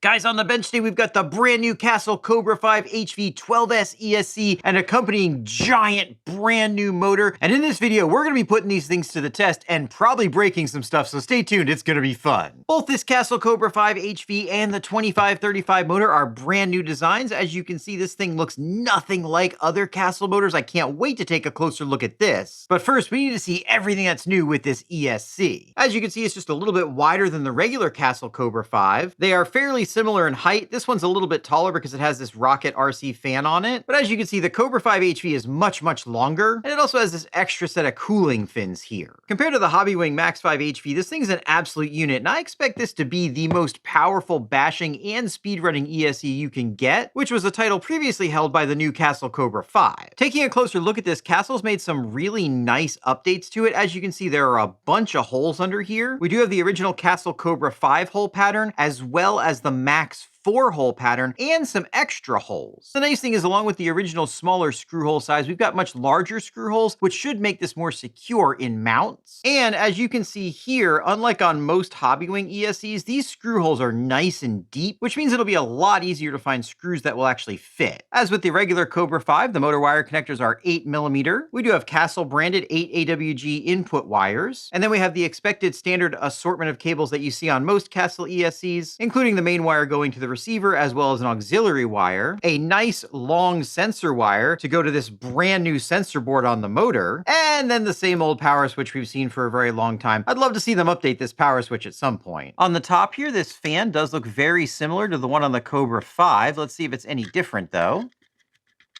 Guys, on the bench today, we've got the brand new Castle Cobra 5 HV 12S ESC and accompanying giant brand new motor. And in this video, we're going to be putting these things to the test and probably breaking some stuff, so stay tuned, it's going to be fun. Both this Castle Cobra 5 HV and the 2535 motor are brand new designs. As you can see, this thing looks nothing like other Castle motors. I can't wait to take a closer look at this. But first, we need to see everything that's new with this ESC. As you can see, it's just a little bit wider than the regular Castle Cobra 5. They are fairly similar in height. This one's a little bit taller because it has this rocket RC fan on it. But as you can see, the Cobra 5 HV is much, much longer, and it also has this extra set of cooling fins here. Compared to the Hobbywing Max 5 HV, this thing's an absolute unit, and I expect this to be the most powerful bashing and speedrunning ESC you can get, which was a title previously held by the new Castle Cobra 5. Taking a closer look at this, Castle's made some really nice updates to it. As you can see, there are a bunch of holes under here. We do have the original Castle Cobra 5 hole pattern, as well as the Max 4-hole pattern and some extra holes. The nice thing is, along with the original smaller screw hole size, we've got much larger screw holes, which should make this more secure in mounts. And as you can see here, unlike on most Hobbywing ESCs, these screw holes are nice and deep, which means it'll be a lot easier to find screws that will actually fit. As with the regular Cobra 5, the motor wire connectors are 8mm. We do have Castle branded 8 AWG input wires, and then we have the expected standard assortment of cables that you see on most Castle ESCs, including the main wire going to the receiver, as well as an auxiliary wire, a nice long sensor wire to go to this brand new sensor board on the motor, and then the same old power switch we've seen for a very long time. I'd love to see them update this power switch at some point. On the top here, this fan does look very similar to the one on the Cobra 5. Let's see if it's any different though.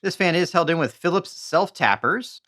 This fan is held in with Phillips self-tappers.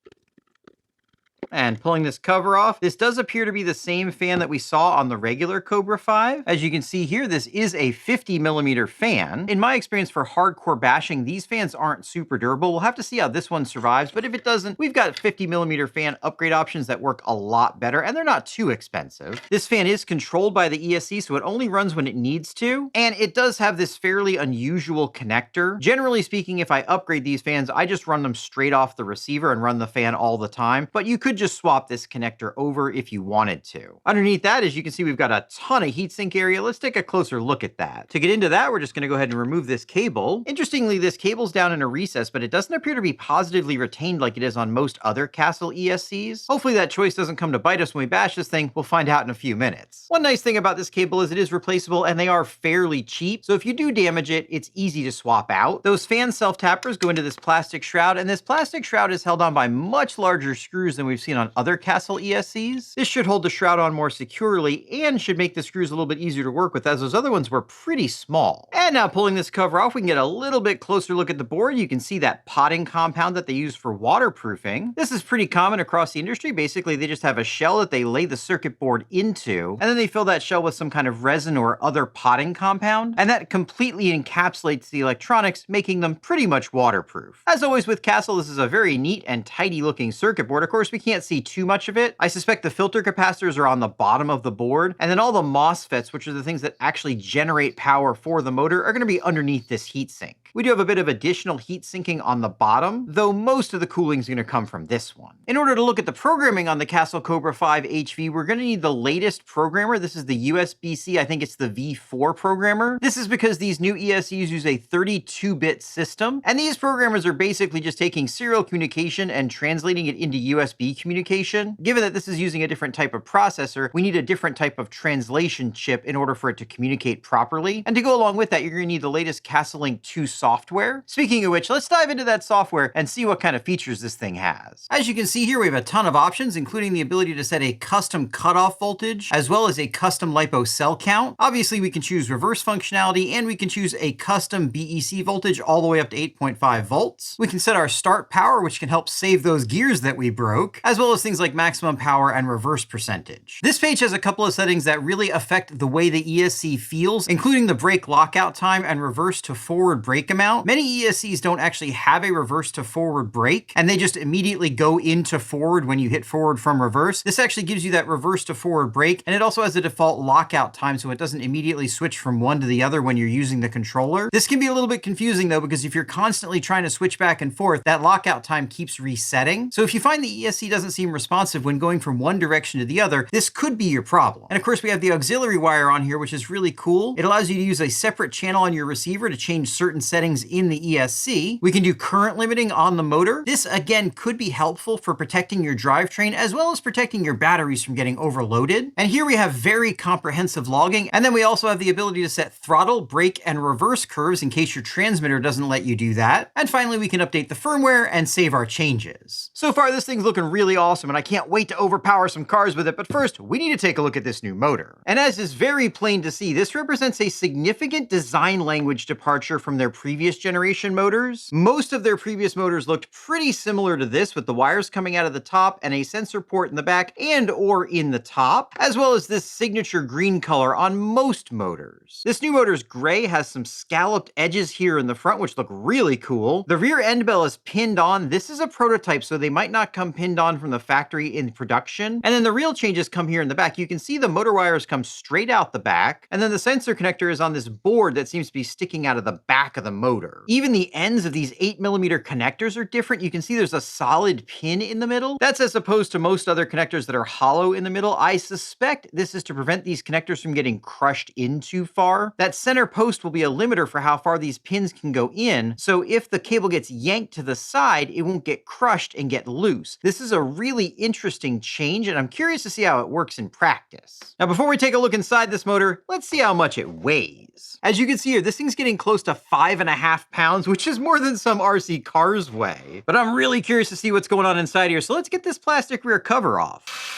And pulling this cover off, this does appear to be the same fan that we saw on the regular Cobra 5. As you can see here, this is a 50mm fan. In my experience for hardcore bashing, these fans aren't super durable. We'll have to see how this one survives, but if it doesn't, we've got 50mm fan upgrade options that work a lot better, and they're not too expensive. This fan is controlled by the ESC, so it only runs when it needs to, and it does have this fairly unusual connector. Generally speaking, if I upgrade these fans, I just run them straight off the receiver and run the fan all the time, but you could just swap this connector over if you wanted to. Underneath that, as you can see, we've got a ton of heatsink area. Let's take a closer look at that. To get into that, we're just going to go ahead and remove this cable. Interestingly, this cable's down in a recess, but it doesn't appear to be positively retained like it is on most other Castle ESCs. Hopefully that choice doesn't come to bite us when we bash this thing. We'll find out in a few minutes. One nice thing about this cable is it is replaceable, and they are fairly cheap, so if you do damage it, it's easy to swap out. Those fan self-tappers go into this plastic shroud, and this plastic shroud is held on by much larger screws than we've seen on other Castle ESCs. This should hold the shroud on more securely and should make the screws a little bit easier to work with, as those other ones were pretty small. And now pulling this cover off, we can get a little bit closer look at the board. You can see that potting compound that they use for waterproofing. This is pretty common across the industry. Basically, they just have a shell that they lay the circuit board into, and then they fill that shell with some kind of resin or other potting compound, and that completely encapsulates the electronics, making them pretty much waterproof. As always with Castle, this is a very neat and tidy looking circuit board. Of course, we can't see too much of it. I suspect the filter capacitors are on the bottom of the board, and then all the MOSFETs, which are the things that actually generate power for the motor, are going to be underneath this heatsink. We do have a bit of additional heat sinking on the bottom, though most of the cooling is going to come from this one. In order to look at the programming on the Castle Cobra 5 HV, we're going to need the latest programmer. This is the USB-C, I think it's the V4 programmer. This is because these new ESCs use a 32-bit system, and these programmers are basically just taking serial communication and translating it into USB communication. Given that this is using a different type of processor, we need a different type of translation chip in order for it to communicate properly. And to go along with that, you're going to need the latest Castle Link 2 software. Speaking of which, let's dive into that software and see what kind of features this thing has. As you can see here, we have a ton of options, including the ability to set a custom cutoff voltage, as well as a custom LiPo cell count. Obviously, we can choose reverse functionality, and we can choose a custom BEC voltage all the way up to 8.5 volts. We can set our start power, which can help save those gears that we broke, as well as things like maximum power and reverse percentage. This page has a couple of settings that really affect the way the ESC feels, including the brake lockout time and reverse to forward brake amount. Many ESCs don't actually have a reverse to forward brake, and they just immediately go into forward when you hit forward from reverse. This actually gives you that reverse to forward brake, and it also has a default lockout time, so it doesn't immediately switch from one to the other when you're using the controller. This can be a little bit confusing though, because if you're constantly trying to switch back and forth, that lockout time keeps resetting. So if you find the ESC doesn't doesn't seem responsive when going from one direction to the other, this could be your problem. And of course, we have the auxiliary wire on here, which is really cool. It allows you to use a separate channel on your receiver to change certain settings in the ESC. We can do current limiting on the motor. This, again, could be helpful for protecting your drivetrain as well as protecting your batteries from getting overloaded. And here we have very comprehensive logging. And then we also have the ability to set throttle, brake, and reverse curves in case your transmitter doesn't let you do that. And finally, we can update the firmware and save our changes. So far, this thing's looking really awesome, and I can't wait to overpower some cars with it. But first, we need to take a look at this new motor. And as is very plain to see, this represents a significant design language departure from their previous generation motors. Most of their previous motors looked pretty similar to this, with the wires coming out of the top and a sensor port in the back and or in the top, as well as this signature green color on most motors. This new motor's gray, has some scalloped edges here in the front, which look really cool. The rear end bell is pinned on. This is a prototype, so they might not come pinned on from the factory in production. And then the real changes come here in the back. You can see the motor wires come straight out the back, and then the sensor connector is on this board that seems to be sticking out of the back of the motor. Even the ends of these 8mm connectors are different. You can see there's a solid pin in the middle. That's as opposed to most other connectors that are hollow in the middle. I suspect this is to prevent these connectors from getting crushed in too far. That center post will be a limiter for how far these pins can go in, so if the cable gets yanked to the side, it won't get crushed and get loose. This is a really interesting change, and I'm curious to see how it works in practice. Now, before we take a look inside this motor, let's see how much it weighs. As you can see here, this thing's getting close to 5.5 pounds, which is more than some RC cars weigh. But I'm really curious to see what's going on inside here, so let's get this plastic rear cover off.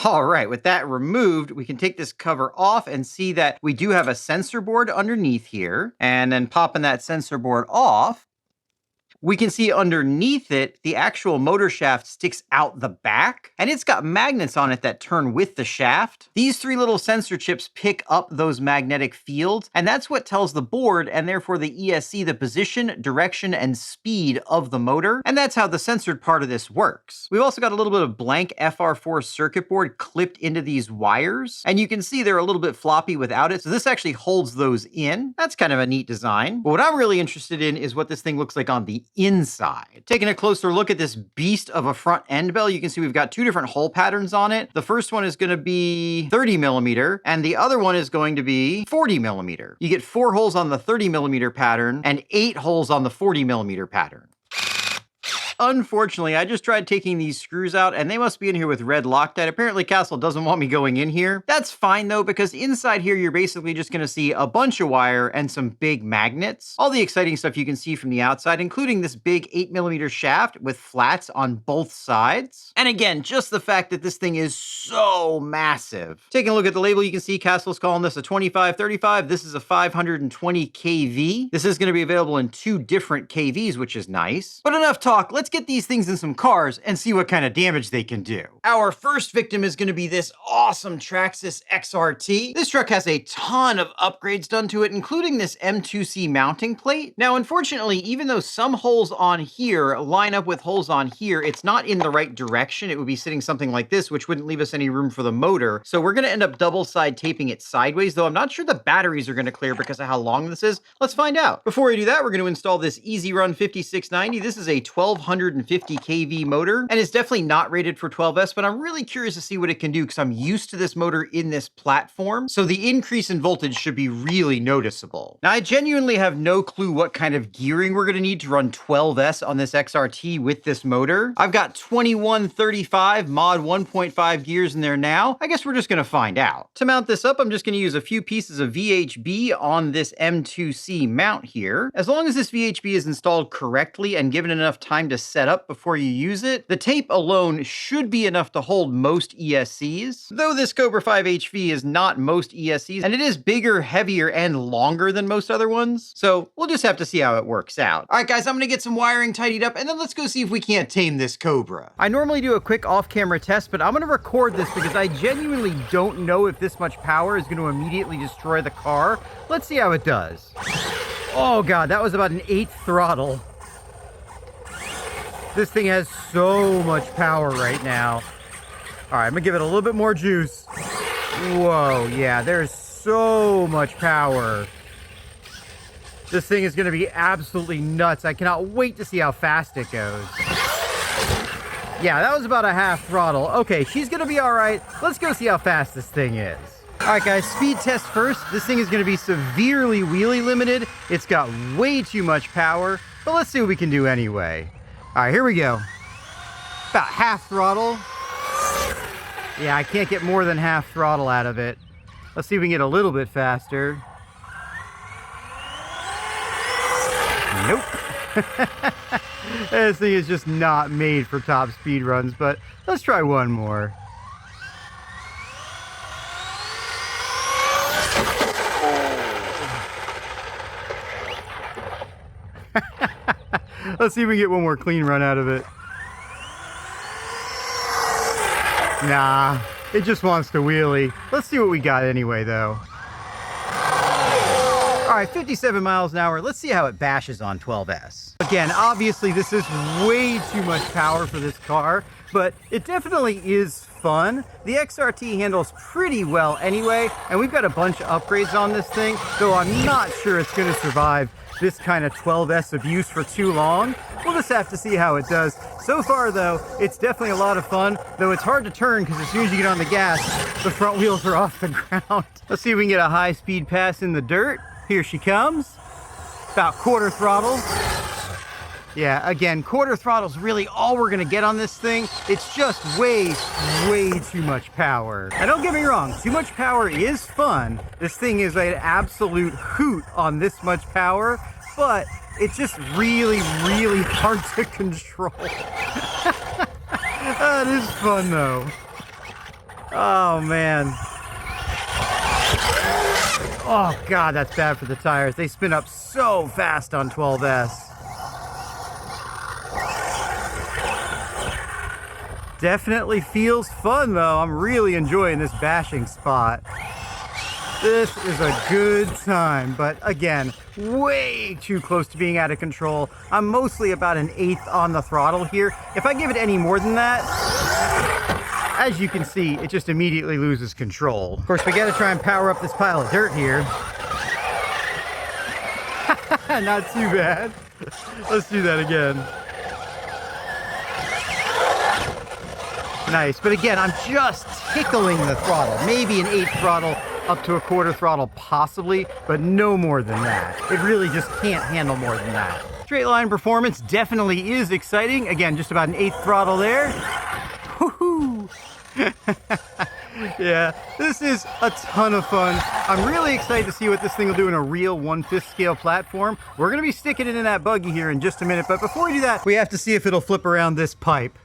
All right, with that removed, we can take this cover off and see that we do have a sensor board underneath here. And then popping that sensor board off, we can see underneath it, the actual motor shaft sticks out the back, and it's got magnets on it that turn with the shaft. These 3 little sensor chips pick up those magnetic fields, and that's what tells the board, and therefore the ESC, the position, direction, and speed of the motor, and that's how the censored part of this works. We've also got a little bit of blank FR4 circuit board clipped into these wires, and you can see they're a little bit floppy without it, so this actually holds those in. That's kind of a neat design. But what I'm really interested in is what this thing looks like on the inside. Taking a closer look at this beast of a front end bell, you can see we've got 2 different hole patterns on it. The first one is going to be 30mm, and the other one is going to be 40mm. You get 4 holes on the 30mm pattern and 8 holes on the 40mm pattern. Unfortunately, I just tried taking these screws out, and they must be in here with red Loctite. Apparently, Castle doesn't want me going in here. That's fine, though, because inside here, you're basically just going to see a bunch of wire and some big magnets. All the exciting stuff you can see from the outside, including this big 8mm shaft with flats on both sides. And again, just the fact that this thing is so massive. Taking a look at the label, you can see Castle's calling this a 2535. This is a 520 kV. This is going to be available in 2 different kVs, which is nice. But enough talk. Let's get these things in some cars and see what kind of damage they can do. Our first victim is going to be this awesome Traxxas XRT. This truck has a ton of upgrades done to it, including this M2C mounting plate. Now, unfortunately, even though some holes on here line up with holes on here, it's not in the right direction. It would be sitting something like this, which wouldn't leave us any room for the motor. So we're going to end up double side taping it sideways, though I'm not sure the batteries are going to clear because of how long this is. Let's find out. Before we do that, we're going to install this Easy Run 5690. This is a 1250 kV motor, and it's definitely not rated for 12S, but I'm really curious to see what it can do because I'm used to this motor in this platform, so the increase in voltage should be really noticeable. Now, I genuinely have no clue what kind of gearing we're going to need to run 12S on this XRT with this motor. I've got 2135 mod 1.5 gears in there now. I guess we're just going to find out. To mount this up, I'm just going to use a few pieces of VHB on this M2C mount here. As long as this VHB is installed correctly and given enough time to set up before you use it, the tape alone should be enough to hold most ESCs, though this Cobra 5 HV is not most ESCs, and it is bigger, heavier, and longer than most other ones, so we'll just have to see how it works out. All right, guys, I'm gonna get some wiring tidied up, and then let's go see if we can't tame this Cobra. I normally do a quick off-camera test, but I'm gonna record this because I genuinely don't know if this much power is gonna immediately destroy the car. Let's see how it does. Oh God, that was about an 8th throttle. This thing has so much power right now. All right, I'm gonna give it a little bit more juice. Whoa, yeah, there's so much power. This thing is gonna be absolutely nuts. I cannot wait to see how fast it goes. Yeah, that was about a half throttle. Okay, she's gonna be all right. Let's go see how fast this thing is. All right, guys, speed test first. This thing is gonna be severely wheelie limited. It's got way too much power, but let's see what we can do anyway. All right, here we go. About half throttle. Yeah, I can't get more than half throttle out of it. Let's see if we can get a little bit faster. Nope. This thing is just not made for top speed runs, but let's try one more. Let's see if we can get one more clean run out of it. Nah, it just wants to wheelie. Let's see what we got anyway, though. All right, 57 miles an hour. Let's see how it bashes on 12S. Again, obviously this is way too much power for this car, but it definitely is fun. The XRT handles pretty well anyway, and we've got a bunch of upgrades on this thing, though I'm not sure it's gonna survive this kind of 12S abuse for too long. We'll just have to see how it does. So far though, it's definitely a lot of fun, though it's hard to turn because as soon as you get on the gas, the front wheels are off the ground. Let's see if we can get a high speed pass in the dirt. Here she comes. About quarter throttle. Yeah, again, quarter throttle is really all we're gonna get on this thing. It's just way too much power. Now don't get me wrong, too much power is fun. This thing is an absolute hoot on this much power, but it's just really hard to control. That is fun though. Oh man. Oh God, that's bad for the tires. They spin up so fast on 12S. Definitely feels fun though. I'm really enjoying this bashing spot. This is a good time, but again, way too close to being out of control. I'm mostly about an eighth on the throttle here. If I give it any more than that, as you can see, it just immediately loses control. Of course, we gotta try and power up this pile of dirt here. Not too bad. Let's do that again. Nice, but again, I'm just tickling the throttle. Maybe an eighth throttle up to a quarter throttle possibly, but no more than that. It really just can't handle more than that. Straight line performance definitely is exciting. Again, just about an eighth throttle there. Woohoo! Yeah, this is a ton of fun. I'm really excited to see what this thing will do in a real 1/5 scale platform. We're gonna be sticking it in that buggy here in just a minute, but before we do that, we have to see if it'll flip around this pipe.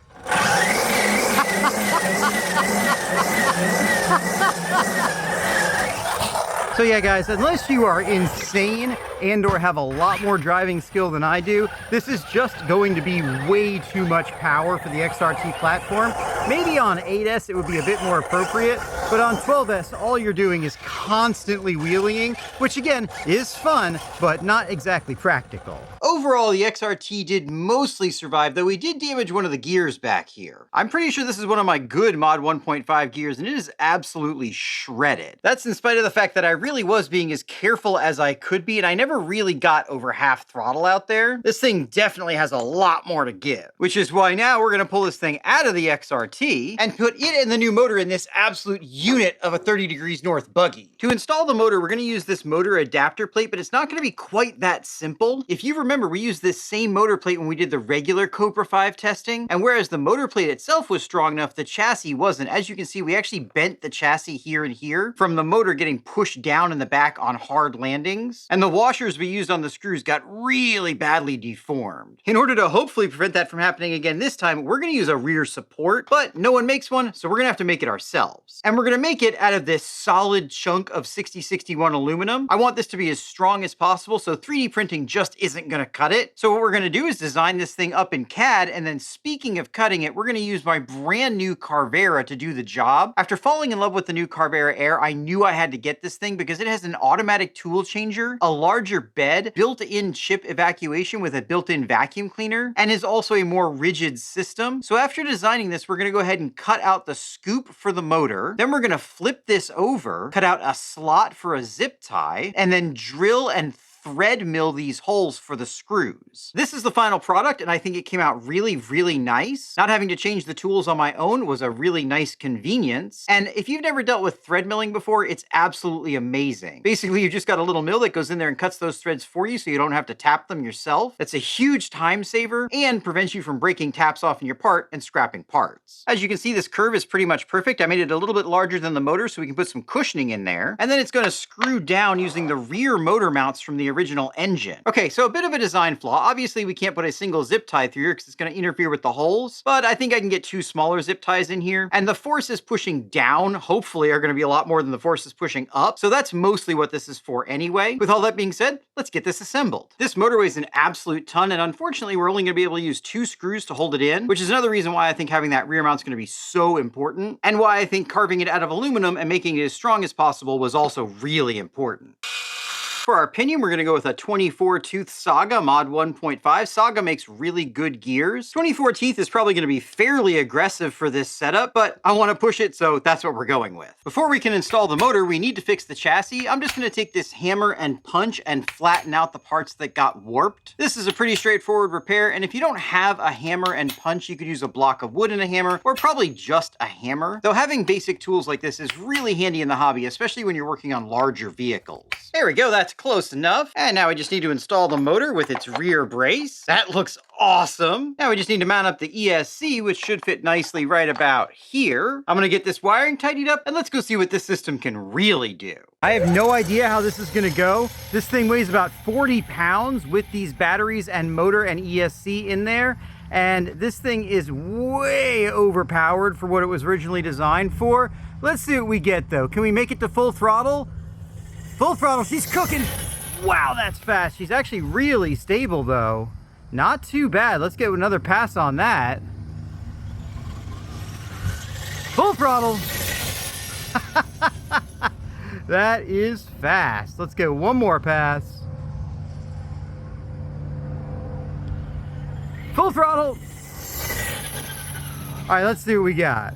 So yeah guys, unless you are insane and or have a lot more driving skill than I do, this is just going to be way too much power for the XRT platform. Maybe on 8S it would be a bit more appropriate, but on 12S all you're doing is constantly wheeling, which again is fun, but not exactly practical. Overall, the XRT did mostly survive, though we did damage one of the gears back here. I'm pretty sure this is one of my good Mod 1.5 gears, and it is absolutely shredded. That's in spite of the fact that I really was being as careful as I could be, and I never really got over half throttle out there. This thing definitely has a lot more to give, which is why now we're gonna pull this thing out of the XRT and put it and the new motor in this absolute unit of a 30 degrees north buggy. To install the motor, we're gonna use this motor adapter plate, but it's not gonna be quite that simple. If you remember, we used this same motor plate when we did the regular Cobra 5 testing, and whereas the motor plate itself was strong enough, the chassis wasn't. As you can see, we actually bent the chassis here and here from the motor getting pushed down in the back on hard landings, and the washers we used on the screws got really badly deformed. In order to hopefully prevent that from happening again this time, we're gonna use a rear support, but no one makes one, so we're gonna have to make it ourselves. And we're gonna make it out of this solid chunk of 6061 aluminum. I want this to be as strong as possible, so 3D printing just isn't gonna cut it. So what we're gonna do is design this thing up in CAD, and then speaking of cutting it, we're gonna use my brand new Carvera to do the job. After falling in love with the new Carvera Air, I knew I had to get this thing because it has an automatic tool changer, a larger bed, built-in chip evacuation with a built-in vacuum cleaner, and is also a more rigid system. So after designing this, we're gonna go ahead and cut out the scoop for the motor. Then we're gonna flip this over, cut out a slot for a zip tie, and then drill and thread mill these holes for the screws. This is the final product, and I think it came out really, really nice. Not having to change the tools on my own was a really nice convenience. And if you've never dealt with thread milling before, it's absolutely amazing. Basically, you just got a little mill that goes in there and cuts those threads for you so you don't have to tap them yourself. That's a huge time saver and prevents you from breaking taps off in your part and scrapping parts. As you can see, this curve is pretty much perfect. I made it a little bit larger than the motor so we can put some cushioning in there. And then it's going to screw down using the rear motor mounts from the original engine. Okay, so a bit of a design flaw. Obviously, we can't put a single zip tie through here because it's going to interfere with the holes, but I think I can get 2 smaller zip ties in here. And the forces pushing down, hopefully, are going to be a lot more than the forces pushing up. So that's mostly what this is for anyway. With all that being said, let's get this assembled. This motor weighs an absolute ton, and unfortunately, we're only going to be able to use 2 screws to hold it in, which is another reason why I think having that rear mount is going to be so important, and why I think carving it out of aluminum and making it as strong as possible was also really important. For our pinion, we're going to go with a 24-tooth Saga Mod 1.5. Saga makes really good gears. 24 teeth is probably going to be fairly aggressive for this setup, but I want to push it, so that's what we're going with. Before we can install the motor, we need to fix the chassis. I'm just going to take this hammer and punch and flatten out the parts that got warped. This is a pretty straightforward repair, and if you don't have a hammer and punch, you could use a block of wood and a hammer, or probably just a hammer. Though having basic tools like this is really handy in the hobby, especially when you're working on larger vehicles. There we go, that's close enough. And now we just need to install the motor with its rear brace. That looks awesome. Now we just need to mount up the ESC, which should fit nicely right about here. I'm gonna get this wiring tidied up, and let's go see what this system can really do. I have no idea how this is gonna go. This thing weighs about 40 pounds with these batteries and motor and ESC in there. And this thing is way overpowered for what it was originally designed for. Let's see what we get though. Can we make it to full throttle? Full throttle, she's cooking. Wow, that's fast. She's actually really stable though. Not too bad. Let's get another pass on that. Full throttle. That is fast. Let's get one more pass. Full throttle. All right, let's see what we got.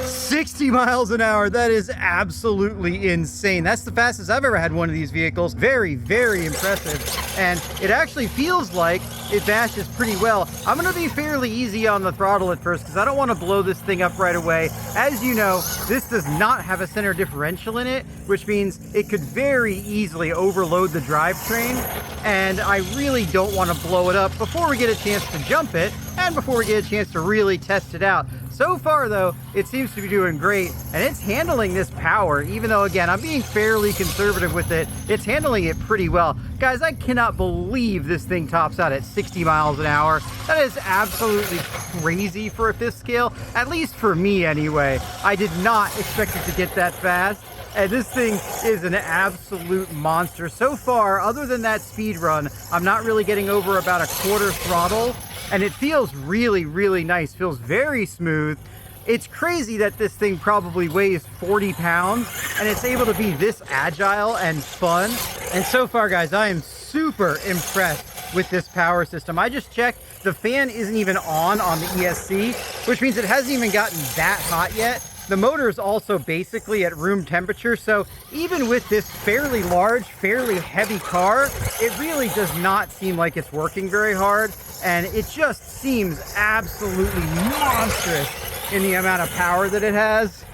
60 miles an hour. That is absolutely insane. That's the fastest I've ever had one of these vehicles. Very, very impressive. And it actually feels like it bashes pretty well. I'm going to be fairly easy on the throttle at first because I don't want to blow this thing up right away. As you know, this does not have a center differential in it, which means it could very easily overload the drivetrain. And I really don't want to blow it up before we get a chance to jump it and before we get a chance to really test it out. So far though, it seems to be doing great, and it's handling this power, even though again, I'm being fairly conservative with it. It's handling it pretty well. Guys, I cannot believe this thing tops out at 60 miles an hour. That is absolutely crazy for a fifth scale, at least for me anyway. I did not expect it to get that fast. And this thing is an absolute monster. So far, other than that speed run, I'm not really getting over about a quarter throttle. And it feels really, really nice. Feels very smooth. It's crazy that this thing probably weighs 40 pounds and it's able to be this agile and fun. And so far, guys, I am super impressed with this power system. I just checked, the fan isn't even on the ESC, which means it hasn't even gotten that hot yet. The motor is also basically at room temperature, so even with this fairly large, fairly heavy car, it really does not seem like it's working very hard, and it just seems absolutely monstrous in the amount of power that it has.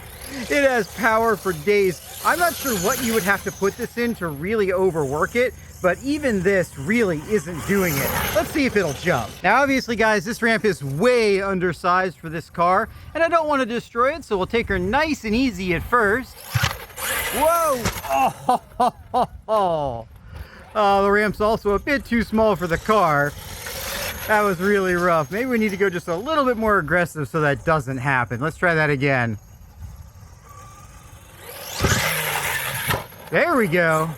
It has power for days. I'm not sure what you would have to put this in to really overwork it, but even this really isn't doing it. Let's see if it'll jump. Now, obviously, guys, this ramp is way undersized for this car, and I don't want to destroy it, so we'll take her nice and easy at first. Whoa! Oh, the ramp's also a bit too small for the car. That was really rough. Maybe we need to go just a little bit more aggressive so that doesn't happen. Let's try that again. There we go.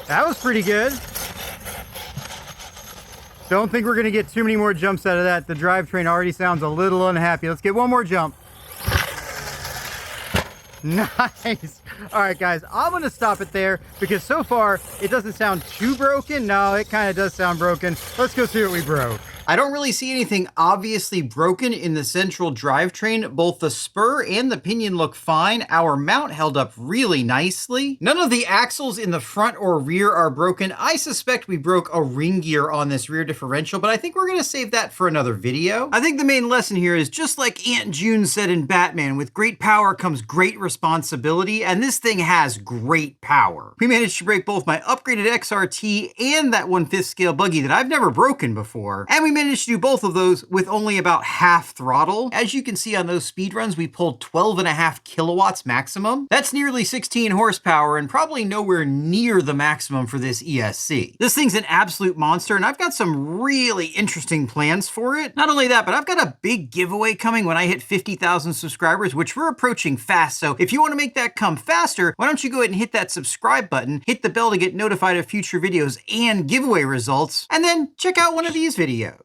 That was pretty good. Don't think we're going to get too many more jumps out of that. The drivetrain already sounds a little unhappy. Let's get one more jump. Nice. All right, guys, I'm going to stop it there because so far it doesn't sound too broken. No, it kind of does sound broken. Let's go see what we broke. I don't really see anything obviously broken in the central drivetrain. Both the spur and the pinion look fine. Our mount held up really nicely. None of the axles in the front or rear are broken. I suspect we broke a ring gear on this rear differential, but I think we're gonna save that for another video. I think the main lesson here is just like Aunt June said in Batman, with great power comes great responsibility, and this thing has great power. We managed to break both my upgraded XRT and that 1/5 scale buggy that I've never broken before, and we managed to do both of those with only about half throttle. As you can see on those speed runs, we pulled 12.5 kilowatts maximum. That's nearly 16 horsepower and probably nowhere near the maximum for this ESC. This thing's an absolute monster, and I've got some really interesting plans for it. Not only that, but I've got a big giveaway coming when I hit 50,000 subscribers, which we're approaching fast. So if you want to make that come faster, why don't you go ahead and hit that subscribe button, hit the bell to get notified of future videos and giveaway results, and then check out one of these videos.